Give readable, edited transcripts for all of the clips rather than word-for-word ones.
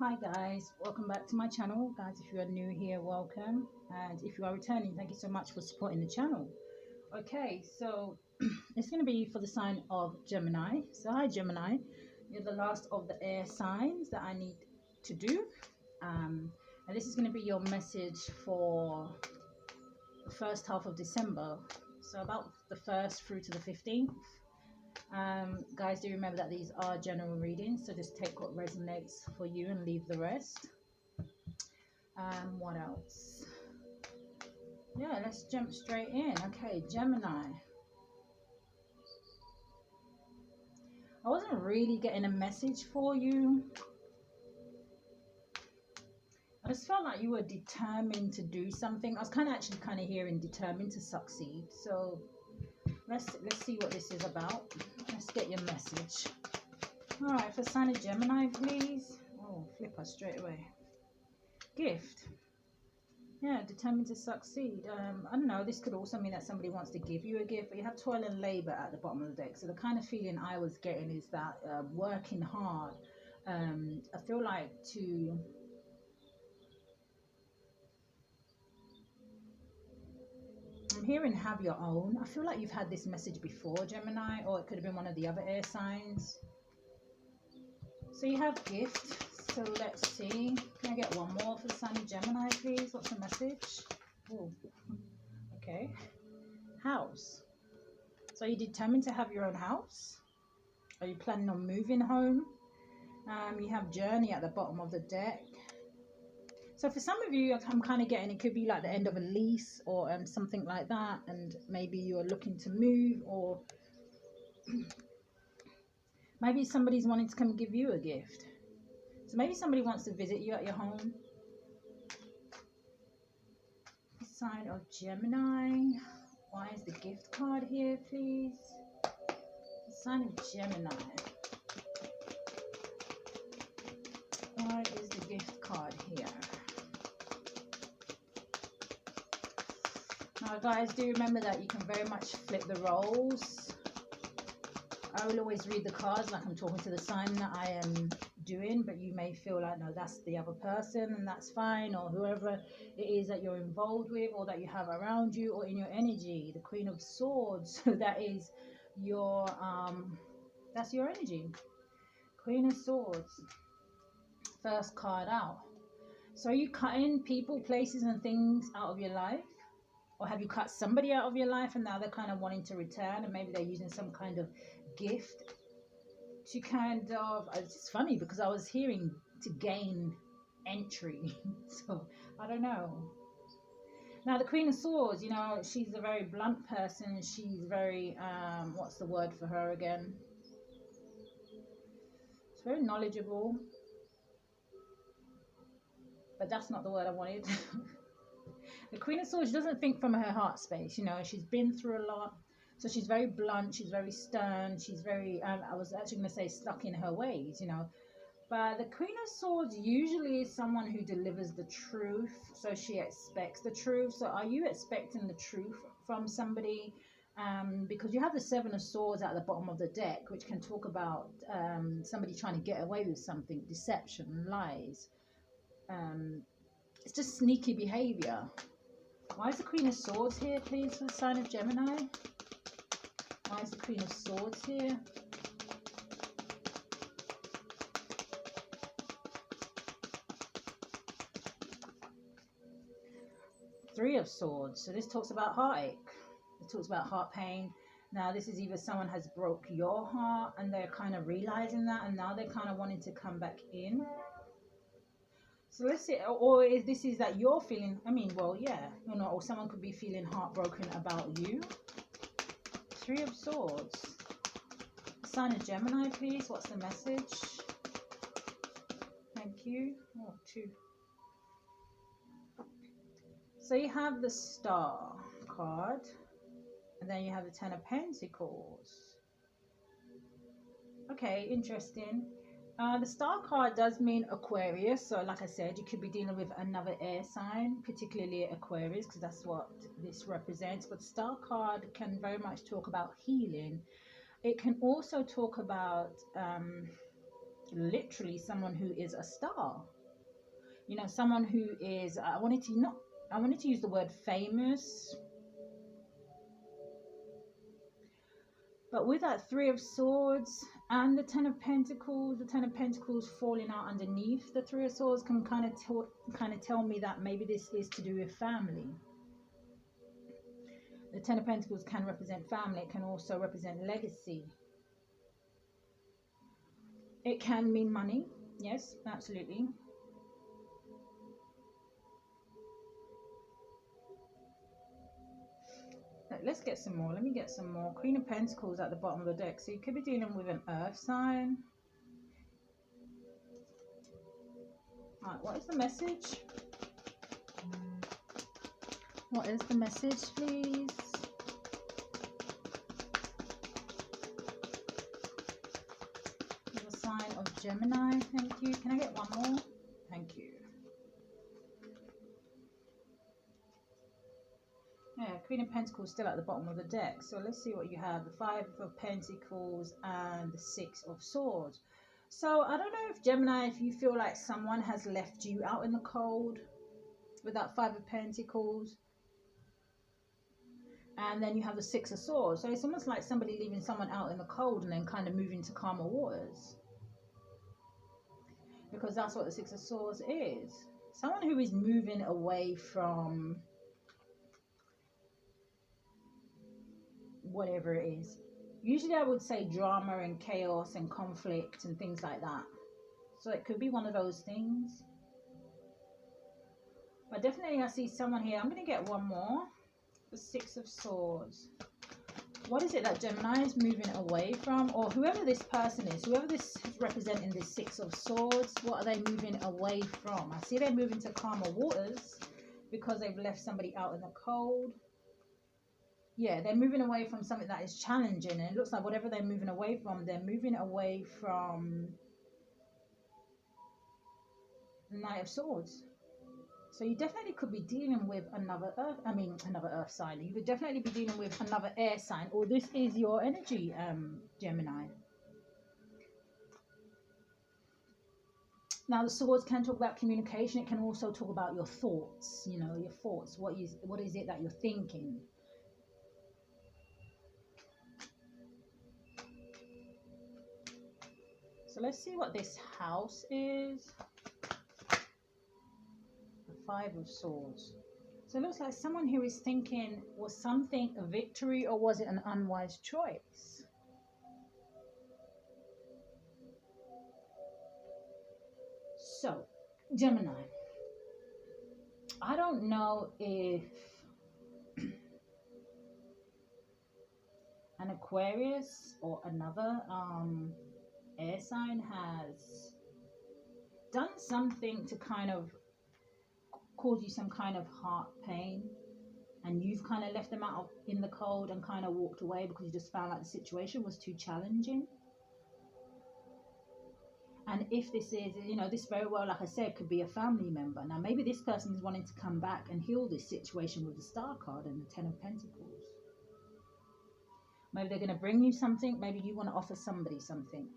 Hi guys, welcome back to my channel. Guys, if you are new here, welcome, and if you are returning, thank you so much for supporting the channel. Okay, so it's going to be for the sign of Gemini. So hi Gemini, you're the last of the air signs that I need to do, and this is going to be your message for the first half of December, so about the 1st through to the 15th. Guys, do remember that these are general readings, so just take what resonates for you and leave the rest. What else? Yeah, let's jump straight in. Okay, Gemini. I wasn't really getting a message for you. I just felt like you were determined to do something. I was kind of hearing determined to succeed. So let's see what this is about. Let's get your message. All right, for sign of Gemini, please. Oh, flipper straight away. Gift. Yeah, determined to succeed. I don't know, this could also mean that somebody wants to give you a gift, but you have toil and labor at the bottom of the deck. So the kind of feeling I was getting is that working hard. I feel like I'm hearing have your own. I feel like you've had this message before, Gemini, or it could have been one of the other air signs. So you have gift. So let's see. Can I get one more for the sign of Gemini, please? What's the message? Oh, okay. House. So are you determined to have your own house? Are you planning on moving home? You have journey at the bottom of the deck. So for some of you, I'm kind of getting it could be like the end of a lease or something like that, and maybe you're looking to move, or maybe somebody's wanting to come give you a gift. So maybe somebody wants to visit you at your home. Sign of Gemini. Why is the gift card here, please? Sign of Gemini. Why is the gift card here? Now guys, do remember that you can very much flip the roles. I will always read the cards like I'm talking to the sign that I am doing, but you may feel like, no, that's the other person, and that's fine, or whoever it is that you're involved with or that you have around you or in your energy. The Queen of Swords, so that is your that's your energy. Queen of Swords, first card out. So are you cutting people, places and things out of your life? Or have you cut somebody out of your life and now they're kind of wanting to return, and maybe they're using some kind of gift to kind of, it's funny because I was hearing to gain entry. So I don't know. Now the Queen of Swords, you know, she's a very blunt person. She's very what's the word for her again? She's very knowledgeable, but that's not the word I wanted. The Queen of Swords, she doesn't think from her heart space, you know. She's been through a lot, so she's very blunt, she's very stern, she's very I was actually going to say stuck in her ways, you know. But the Queen of Swords usually is someone who delivers the truth, so she expects the truth. So are you expecting the truth from somebody? Because you have the Seven of Swords at the bottom of the deck, which can talk about somebody trying to get away with something, deception, lies. It's just sneaky behavior. Why is the Queen of Swords here, please, for the sign of Gemini? Why is the Queen of Swords here? Three of Swords. So this talks about heartache. It talks about heart pain. Now this is either someone has broke your heart and they're kind of realizing that, and now they're kind of wanting to come back in. So let's see, or if this is that you're feeling, I mean, well, yeah, you know, or someone could be feeling heartbroken about you. Three of Swords. Sign of Gemini, please. What's the message? Thank you. Oh, two. So you have the Star card, and then you have the Ten of Pentacles. Okay, interesting. The Star card does mean Aquarius, so like I said, you could be dealing with another air sign, particularly Aquarius, because that's what this represents. But the Star card can very much talk about healing. It can also talk about literally someone who is a star. You know, someone who is, I wanted to use the word famous. But with that Three of Swords and the Ten of Pentacles falling out underneath the Three of Swords can kind of tell me that maybe this is to do with family. The Ten of Pentacles can represent family. It can also represent legacy. It can mean money. Yes, absolutely. Let's get some more. Let me get some more. Queen of Pentacles at the bottom of the deck. So you could be dealing with an earth sign. Alright, what is the message? What is the message, please? The sign of Gemini. Thank you. Can I get one more? Thank you. Yeah, Queen of Pentacles still at the bottom of the deck. So let's see what you have. The Five of Pentacles and the Six of Swords. So I don't know if Gemini, if you feel like someone has left you out in the cold with that Five of Pentacles. And then you have the Six of Swords. So it's almost like somebody leaving someone out in the cold and then kind of moving to calmer waters. Because that's what the Six of Swords is. Someone who is moving away from whatever it is. Usually I would say drama and chaos and conflict and things like that. So it could be one of those things. But definitely I see someone here. I'm going to get one more. The Six of Swords. What is it that Gemini is moving away from? Or whoever this person is, whoever this is representing this Six of Swords, what are they moving away from? I see they're moving to calmer waters because they've left somebody out in the cold. Yeah, they're moving away from something that is challenging. And it looks like whatever they're moving away from, they're moving away from the Knight of Swords. So you definitely could be dealing with another earth sign. You could definitely be dealing with another air sign. Or this is your energy, Gemini. Now the swords can talk about communication. It can also talk about your thoughts. You know, your thoughts. What is it that you're thinking? So let's see what this house is. The Five of Swords. So it looks like someone who is thinking, was something a victory or was it an unwise choice? So, Gemini. I don't know if an Aquarius or another air sign has done something to kind of cause you some kind of heart pain, and you've kind of left them out in the cold and kind of walked away because you just found like the situation was too challenging. And if this is, you know, this very well, like I said, could be a family member. Now maybe this person is wanting to come back and heal this situation with the Star card and the Ten of Pentacles. Maybe they're going to bring you something. Maybe you want to offer somebody something.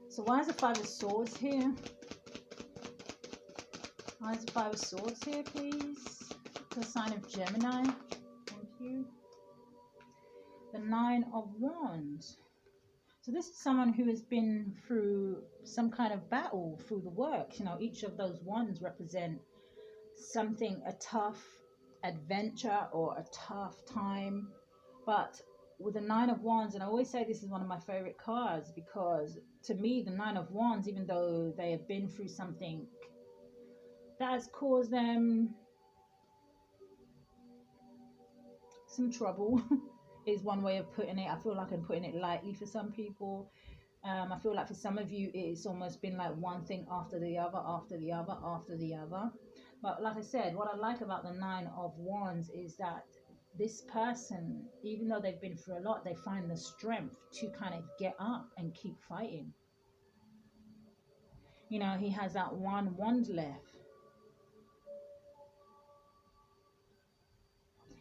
So why is the Five of Swords here? Why is the Five of Swords here, please? The sign of Gemini. Thank you. The Nine of Wands. So this is someone who has been through some kind of battle through the work. You know, each of those wands represent something, a tough adventure or a tough time. But with the Nine of Wands, and I always say this is one of my favorite cards because to me, the Nine of Wands, even though they have been through something that has caused them some trouble, is one way of putting it. I feel like I'm putting it lightly for some people. I feel like for some of you, it's almost been like one thing after the other, after the other, after the other. But like I said, what I like about the Nine of Wands is that this person, even though they've been through a lot, they find the strength to kind of get up and keep fighting. You know, he has that one wand left.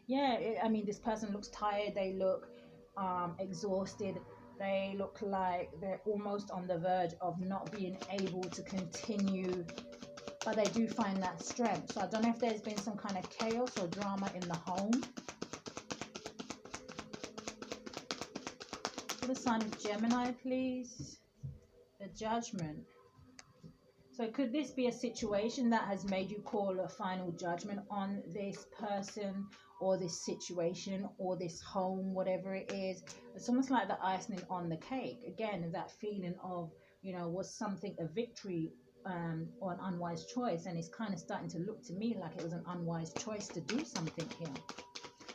Yeah, I mean, this person looks tired. They look exhausted. They look like they're almost on the verge of not being able to continue, but they do find that strength. So I don't know if there's been some kind of chaos or drama in the home. For the sign of Gemini, please. The Judgment. So could this be a situation that has made you call a final judgment on this person or this situation or this home, whatever it is? It's almost like the icing on the cake. Again, that feeling of, you know, was something a victory or an unwise choice? And it's kind of starting to look to me like it was an unwise choice to do something here.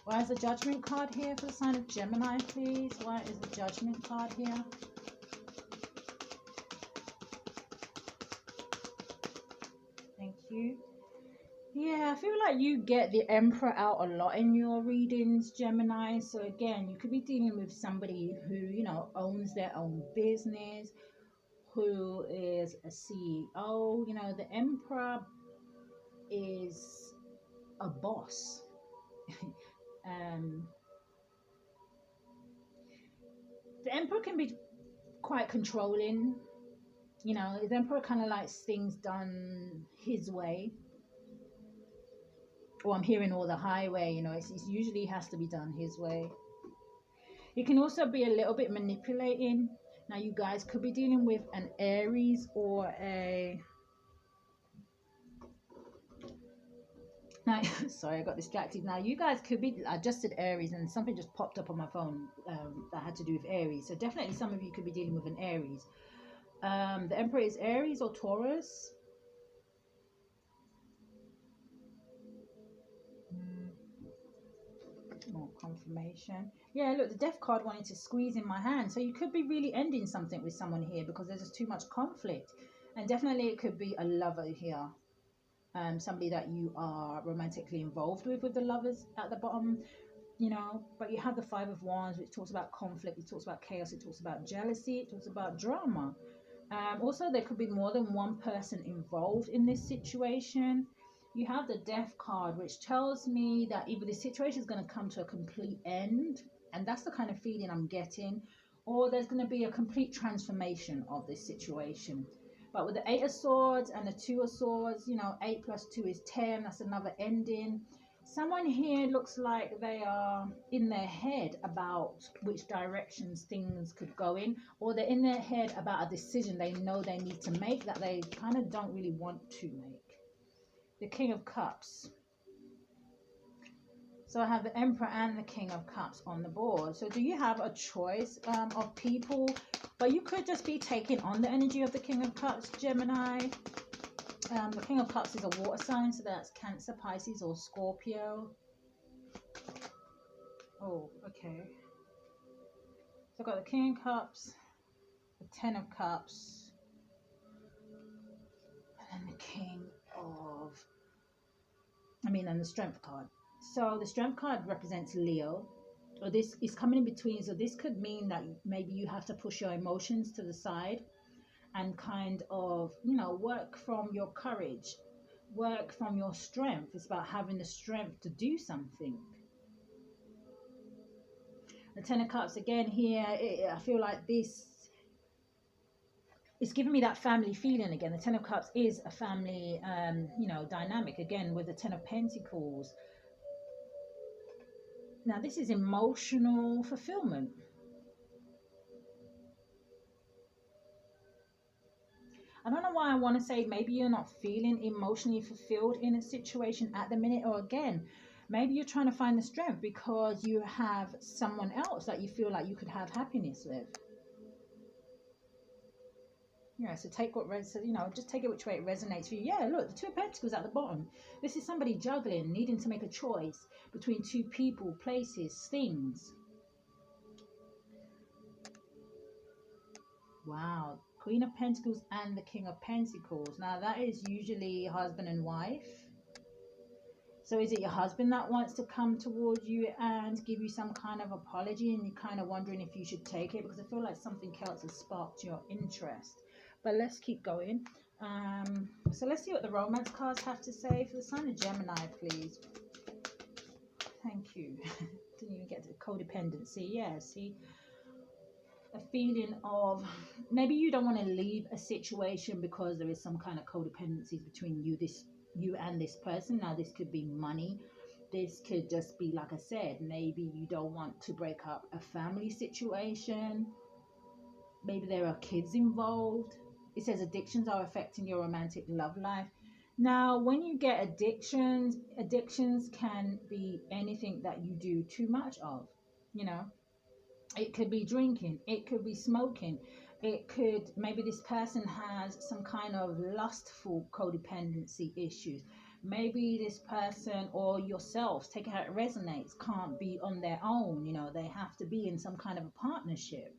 Why is the Judgment card here for the sign of Gemini, please? Why is the Judgment card here? Thank you. Yeah, I feel like you get the Emperor out a lot in your readings, Gemini. So again, you could be dealing with somebody who, you know, owns their own business, who is a CEO. You know, the Emperor is a boss. um, the Emperor can be quite controlling. You know, the Emperor kind of likes things done his way. Or I'm hearing all the highway, you know, it's usually has to be done his way. It can also be a little bit manipulating. Now, you guys could be dealing with an Aries or a... Now, sorry, I got distracted. Now, you guys could be... I just said Aries and something just popped up on my phone that had to do with Aries. So definitely some of you could be dealing with an Aries. The Emperor is Aries or Taurus. More confirmation. Yeah, look, the Death card wanted to squeeze in my hand. So you could be really ending something with someone here because there's just too much conflict. And definitely it could be a lover here. Somebody that you are romantically involved with the lovers at the bottom, you know. But you have the Five of Wands, which talks about conflict, it talks about chaos, it talks about jealousy, it talks about drama. Also, there could be more than one person involved in this situation. You have the Death card, which tells me that either the situation is going to come to a complete end, and that's the kind of feeling I'm getting, or there's going to be a complete transformation of this situation. But with the Eight of Swords and the Two of Swords, you know, 8 plus 2 is 10. That's another ending. Someone here looks like they are in their head about which directions things could go in, or they're in their head about a decision they know they need to make that they kind of don't really want to make. The King of Cups. So I have the Emperor and the King of Cups on the board. So do you have a choice of people? But you could just be taking on the energy of the King of Cups, Gemini. The King of Cups is a water sign, so that's Cancer, Pisces, or Scorpio. Oh, okay. So I've got the King of Cups, the Ten of Cups, and then the King of... and the Strength card. So the Strength card represents Leo. Or this is coming in between. So this could mean that maybe you have to push your emotions to the side and kind of, you know, work from your courage, work from your strength. It's about having the strength to do something. The Ten of Cups again here, I feel like this it's giving me that family feeling again. The Ten of Cups is a family, you know, dynamic again with the Ten of Pentacles. Now this is emotional fulfillment. I don't know why I want to say maybe you're not feeling emotionally fulfilled in a situation at the minute, or again, maybe you're trying to find the strength because you have someone else that you feel like you could have happiness with. Yeah, so take what you know, just take it which way it resonates for you. Yeah, look, the Two of Pentacles at the bottom. This is somebody juggling, needing to make a choice between two people, places, things. Wow, Queen of Pentacles and the King of Pentacles. Now that is usually husband and wife. So is it your husband that wants to come towards you and give you some kind of apology and you're kind of wondering if you should take it? Because I feel like something else has sparked your interest. But let's keep going. So let's see what the romance cards have to say for the sign of Gemini, please. Thank you. Didn't even get to the codependency. Yeah, see. a feeling of maybe you don't want to leave a situation because there is some kind of codependency between you and this person. Now this could be money, this could just be, like I said, maybe you don't want to break up a family situation, maybe there are kids involved. It says addictions are affecting your romantic love life. Now when you get addictions can be anything that you do too much of, you know. It could be drinking, it could be smoking, it could, maybe this person has some kind of lustful codependency issues. Maybe this person or yourselves, take it how it resonates, can't be on their own, you know, they have to be in some kind of a partnership.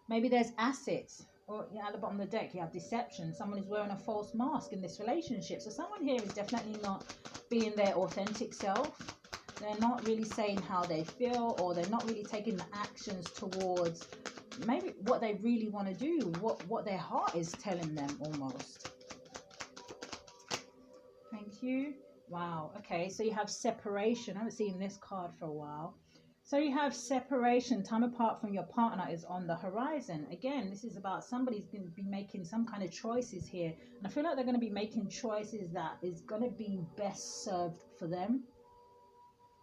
Maybe there's assets, or at the bottom of the deck you have deception. Someone is wearing a false mask in this relationship. So someone here is definitely not being their authentic self. They're not really saying how they feel, or they're not really taking the actions towards maybe what they really want to do, what their heart is telling them almost. Thank you. Wow. Okay, so you have separation. I haven't seen this card for a while. So you have separation, time apart from your partner is on the horizon. Again, this is about somebody's going to be making some kind of choices here. And I feel like they're going to be making choices that is going to be best served for them.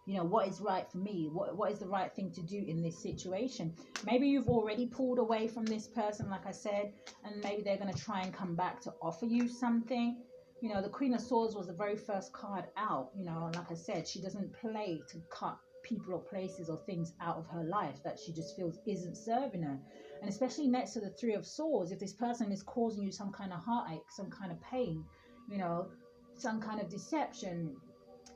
You know, what is right for me? What is the right thing to do in this situation? Maybe you've already pulled away from this person, like I said, and maybe they're going to try and come back to offer you something. You know, the Queen of Swords was the very first card out. You know, like I said, she doesn't play to cut people or places or things out of her life that she just feels isn't serving her. And especially next to the Three of Swords, if this person is causing you some kind of heartache, some kind of pain, you know, some kind of deception,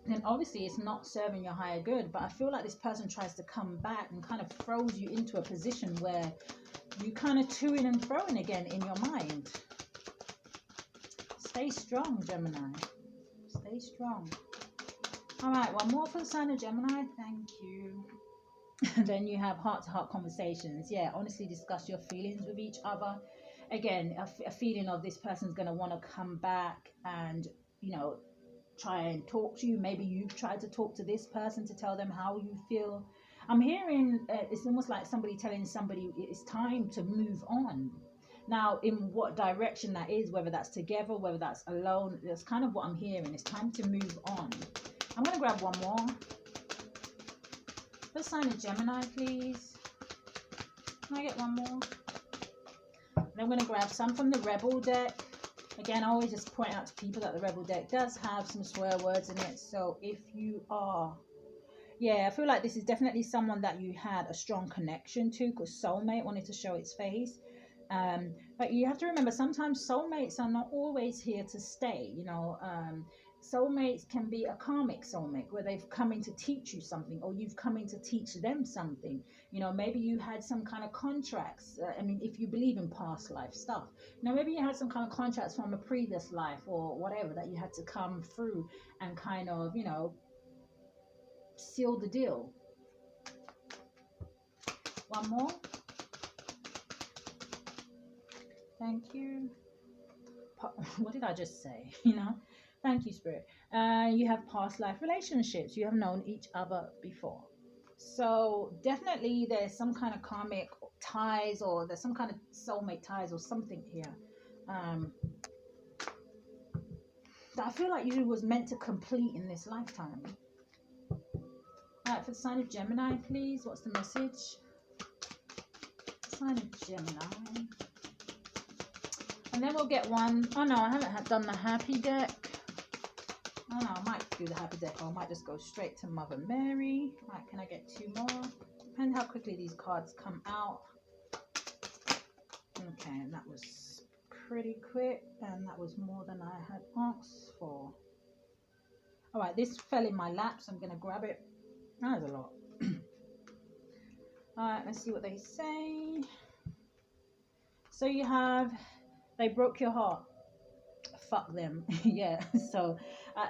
then obviously it's not serving your higher good. But I feel like this person tries to come back and kind of throws you into a position where you kind of toing and throwing again in your mind. Stay strong, Gemini. Stay strong. All right, one more for the sign of Gemini. Thank you. Then you have heart-to-heart conversations. Yeah, honestly discuss your feelings with each other. Again, a feeling of this person's going to want to come back and, you know, try and talk to you. Maybe you've tried to talk to this person to tell them how you feel. I'm hearing it's almost like somebody telling somebody it's time to move on. Now, in what direction that is, whether that's together, whether that's alone, that's kind of what I'm hearing. It's time to move on. I'm going to grab one more. Let's sign a Gemini, please. Can I get one more? And I'm going to grab some from the Rebel deck. Again, I always just point out to people that the Rebel deck does have some swear words in it. So if you are... Yeah, I feel like this is definitely someone that you had a strong connection to, because soulmate wanted to show its face. But you have to remember, sometimes soulmates are not always here to stay, you know. Soulmates can be a karmic soulmate where they've come in to teach you something, or you've come in to teach them something. You know, maybe you had some kind of contracts. I mean, if you believe in past life stuff, you know, maybe you had some kind of contracts from a previous life or whatever that you had to come through and kind of, you know, seal the deal. One more. Thank you. What did I just say? You know, thank you, Spirit. You have past life relationships. You have known each other before. So definitely there's some kind of karmic ties, or there's some kind of soulmate ties or something here. That I feel like you was meant to complete in this lifetime. All right, for the sign of Gemini, please. What's the message? Sign of Gemini. And then we'll get one. Oh no, I haven't done the happy deck. Oh no, I might do the happy deck, or I might just go straight to Mother Mary. Right, can I get two more? Depends how quickly these cards come out. Okay, and that was pretty quick, and that was more than I had asked for. All right, this fell in my lap, so I'm going to grab it. That was a lot. All right, let's see what they say. So you have... They broke your heart. Fuck them. Yeah. So,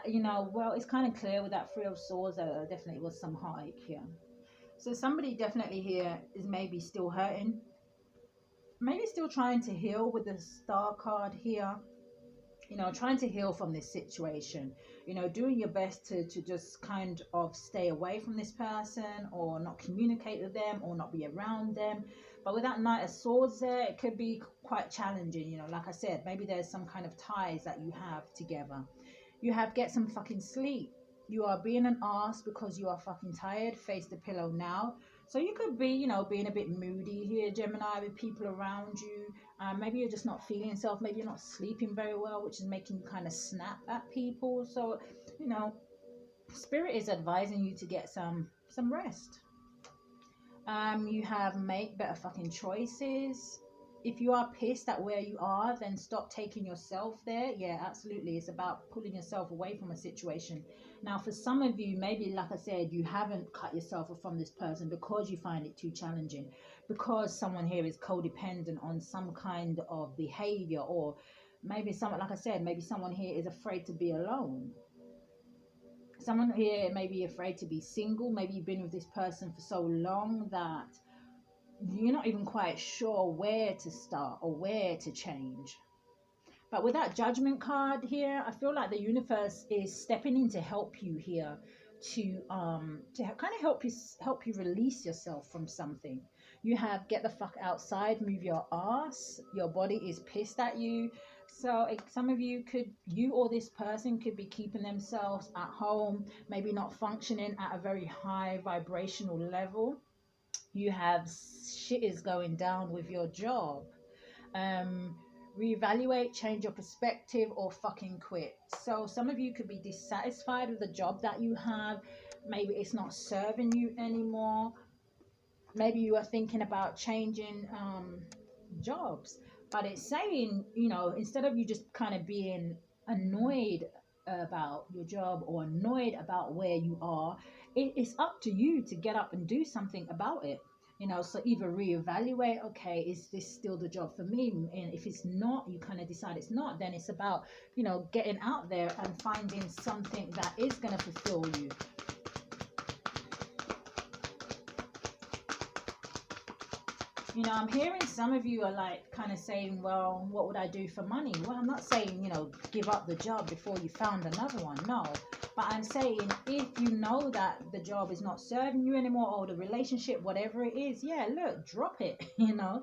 you know, well, it's kind of clear with that Three of Swords that there definitely was some heartache here. So somebody definitely here is maybe still hurting. Maybe still trying to heal with the Star card here. you know, trying to heal from this situation, you know, doing your best to just kind of stay away from this person, or not communicate with them, or not be around them. But with that Knight of Swords there, it could be quite challenging, you know. Like I said, maybe there's some kind of ties that you have together. You have get some fucking sleep. You are being an ass because you are fucking tired. Face the pillow now. So you could be, you know, being a bit moody here, Gemini, with people around you. Maybe you're just not feeling yourself. Maybe you're not sleeping very well, which is making you kind of snap at people. So, you know, Spirit is advising you to get some rest. You have make better fucking choices. If you are pissed at where you are, then stop taking yourself there. Yeah, absolutely. It's about pulling yourself away from a situation. Now, for some of you, maybe, like I said, you haven't cut yourself off from this person because you find it too challenging, because someone here is codependent on some kind of behavior, or maybe someone, like I said, maybe someone here is afraid to be alone. Someone here may be afraid to be single. Maybe you've been with this person for so long that you're not even quite sure where to start or where to change. But with that Judgment card here, I feel like the universe is stepping in to help you here, to kind of help you release yourself from something. You have get the fuck outside, move your ass. Your body is pissed at you. So some of you or this person could be keeping themselves at home, maybe not functioning at a very high vibrational level. You have shit is going down with your job. Reevaluate, change your perspective, or fucking quit. So some of you could be dissatisfied with the job that you have. Maybe it's not serving you anymore. Maybe you are thinking about changing jobs, but it's saying, you know, instead of you just kind of being annoyed about your job or annoyed about where you are, it's up to you to get up and do something about it. You know, so either reevaluate, okay, is this still the job for me? And if it's not, you kind of decide it's not, then it's about, you know, getting out there and finding something that is going to fulfill you. You know, I'm hearing some of you are like kind of saying, well, what would I do for money? Well, I'm not saying, you know, give up the job before you found another one. No. But I'm saying, if you know that the job is not serving you anymore, or the relationship, whatever it is, yeah, look, drop it. You know,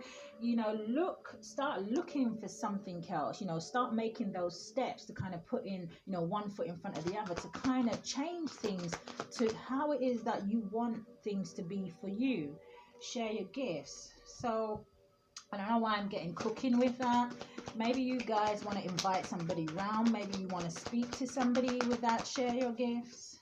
start looking for something else. You know, start making those steps to kind of put in, you know, one foot in front of the other, to kind of change things to how it is that you want things to be for you. Share your gifts. So I don't know why I'm getting cooking with that. Maybe you guys want to invite somebody round. Maybe you want to speak to somebody with that. Share your gifts.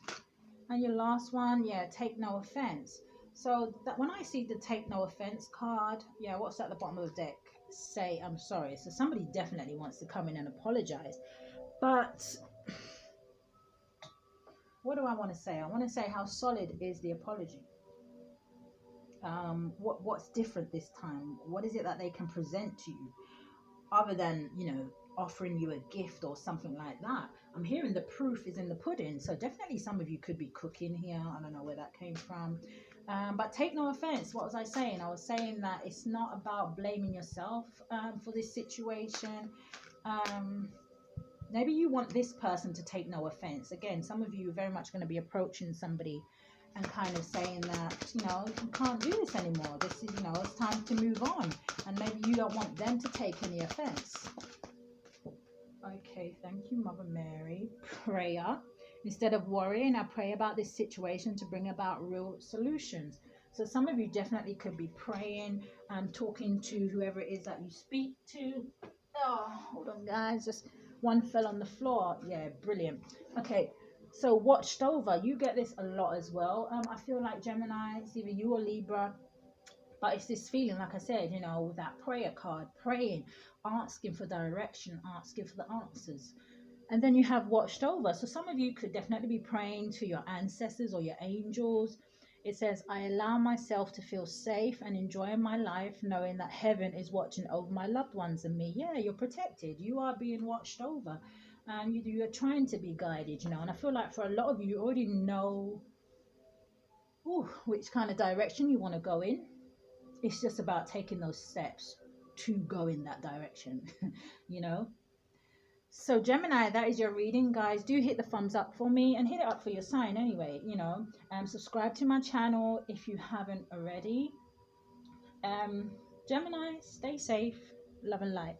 And your last one, yeah, take no offense. So that when I see the take no offense card, yeah, what's at the bottom of the deck? Say I'm sorry. So somebody definitely wants to come in and apologize. But what do I want to say? I want to say, how solid is the apology? What's different this time? What is it that they can present to you, other than, you know, offering you a gift or something like that? I'm hearing the proof is in the pudding, so definitely some of you could be cooking here. I don't know where that came from. But take no offense. What was I saying? I was saying that it's not about blaming yourself for this situation. Maybe you want this person to take no offense. Again, some of you are very much going to be approaching somebody and kind of saying that, you know, you can't do this anymore. This is, you know, it's time to move on. And maybe you don't want them to take any offense. Okay, thank you, Mother Mary. Prayer. Instead of worrying, I pray about this situation to bring about real solutions. So some of you definitely could be praying and talking to whoever it is that you speak to. Oh, hold on, guys. Just one fell on the floor. Yeah, brilliant. Okay. So watched over, you get this a lot as well. I feel like Gemini, it's either you or Libra, but it's this feeling, like I said, you know, with that prayer card, praying, asking for direction, asking for the answers. And then you have watched over. So some of you could definitely be praying to your ancestors or your angels. It says, I allow myself to feel safe and enjoy my life, knowing that heaven is watching over my loved ones and me. Yeah, you're protected. You are being watched over. And you are trying to be guided, you know. And I feel like for a lot of you, you already know which kind of direction you want to go in. It's just about taking those steps to go in that direction, you know. So Gemini, that is your reading, guys. Do hit the thumbs up for me and hit it up for your sign anyway, subscribe to my channel if you haven't already. Gemini, stay safe, love and light.